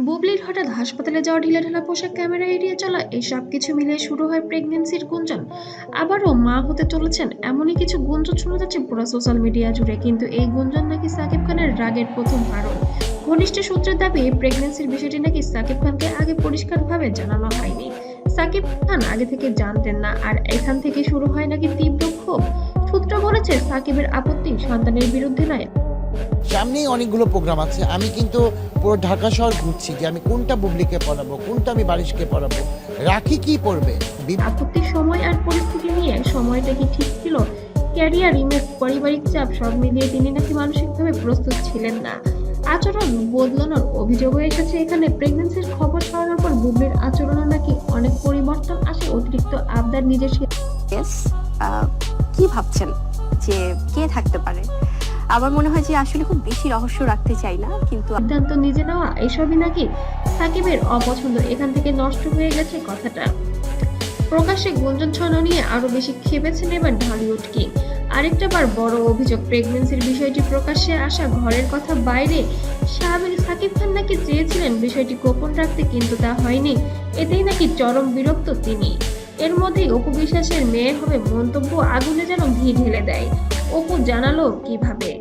বুবলির হঠাৎ হাসপাতালে যাওয়া ঢিলেঢালা পোশাক, ক্যামেরা এড়িয়ে চলা, এই সব কিছু মিলিয়ে শুরু হয় প্রেগন্যান্সির গুঞ্জন। আবারও মা হতে চলেছেন এমনই কিছু গুঞ্জন শোনা যাচ্ছে পুরো সোশ্যাল মিডিয়া জুড়ে, কিন্তু এই গুঞ্জন নাকি সাকিব খানের রাগের প্রথম কারণ। ঘনিষ্ঠ সূত্রের দাবি, প্রেগন্যান্সির বিষয়টি নাকি সাকিব খানকে আগে পরিষ্কারভাবে জানানো হয়নি। সাকিব খান আগে থেকে জানতেন না, আর এখান থেকে শুরু হয় নাকি তীব্র ক্ষোভ। সূত্র বলেছে, সাকিবের আপত্তি সন্তানের বিরুদ্ধে নয়। সামনেই অনেকগুলো প্রোগ্রাম আছে, আমি কিন্তু পুরো ঢাকা শহর ঘুরছি যে আমি কোনটা বুবলিকে পড়াবো, কোনটা আমি বারিশকে পড়াবো, রাখি কি পড়বে। আপত্তির সময় আর পরিস্থিতি নিয়ে সময়টা কি ঠিক ছিল? ক্যারিয়ার, ইমেজ, পারিবারিক চাপ সব মিলিয়ে তিনি নাকি মানসিকভাবে প্রস্তুত ছিলেন না। আচরণ বদলানোর অভিযোগও এসেছে এখানে। প্রেগন্যান্সির খবর ছড়ানোর পর বুবলির আচরণে নাকি অনেক পরিবর্তন আসে। অতিরিক্ত আবদার, নিজের ইয়েস, কি ভাবছেন যে কে থাকতে পারে? আমার মনে হয় যে আসলে খুব বেশি রহস্য রাখতে চাই না, কিন্তু সিদ্ধান্ত নিজে নেওয়া, এসবই নাকি সাকিবের অপছন্দ। এখান থেকে নষ্ট হয়ে গেছে কথাটা। প্রকাশ্যে গুঞ্জন ছড়ানো নিয়ে আরো বেশি খেপেছেন এবার ঢালিউড কিং। আরেকটা বার বড় অভিযোগ, প্রেগন্যান্সির বিষয়টি প্রকাশ্যে আসা ঘরের কথা বাইরে। সাকিব খান নাকি চেয়েছিলেন বিষয়টি গোপন রাখতে, কিন্তু তা হয়নি। এতেই নাকি চরম বিরক্ত তিনি। এর মধ্যেই অপু বিশ্বাসের মেয়ে হবে মন্তব্য আগুনে যেন ঘি ঢেলে দেয়। অপু জানালো কিভাবে,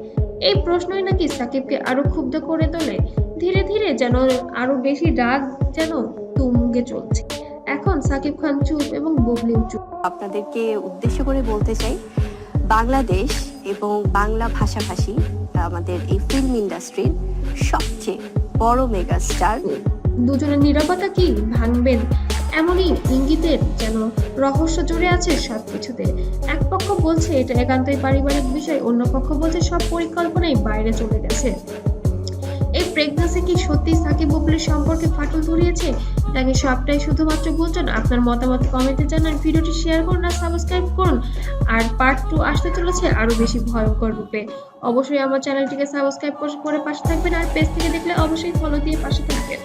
এই প্রশ্নই নাকি সাকিবকে আরো ক্ষুব্ধ করে তোলে। ধীরে ধীরে যেন আরো বেশি রাগ যেন তুঙ্গে চলছে। এখন সাকিব খান চুপ এবং বুবলিও চুপ। আপনাদেরকে উদ্দেশ্য করে বলতে চাই, বাংলাদেশ এবং বাংলা ভাষাভাষী আমাদের এই ফিল্ম ইন্ডাস্ট্রির সবচেয়ে বড় মেগাস্টার। দুজনের নীরবতা কি ভাঙবেন, এমনই ইঙ্গিতের যেন রহস্য জুড়ে আছে সবকিছুতে। এক পক্ষ বলছে এটা একান্তই পারিবারিক বিষয়, অন্য পক্ষ বলছে সব পরিকল্পনাই বাইরে চলে গেছে। এই প্রেগন্যান্সি কি সত্যি সাকিব বুবলির সম্পর্কে ফাটল ধরিয়েছে, নাকি সবটাই শুধুমাত্র গুঞ্জন? আপনার মতামত কমেন্টে জানান, ভিডিওটি শেয়ার করুন আর সাবস্ক্রাইব করুন। আর পার্ট 2 আসতে চলেছে আরো বেশি ভয়ঙ্কর রূপে। অবশ্যই আমার চ্যানেলটিকে সাবস্ক্রাইব করে পাশে থাকবেন, আর পেজ থেকে দেখলে অবশ্যই ফলো দিয়ে পাশে থাকবেন।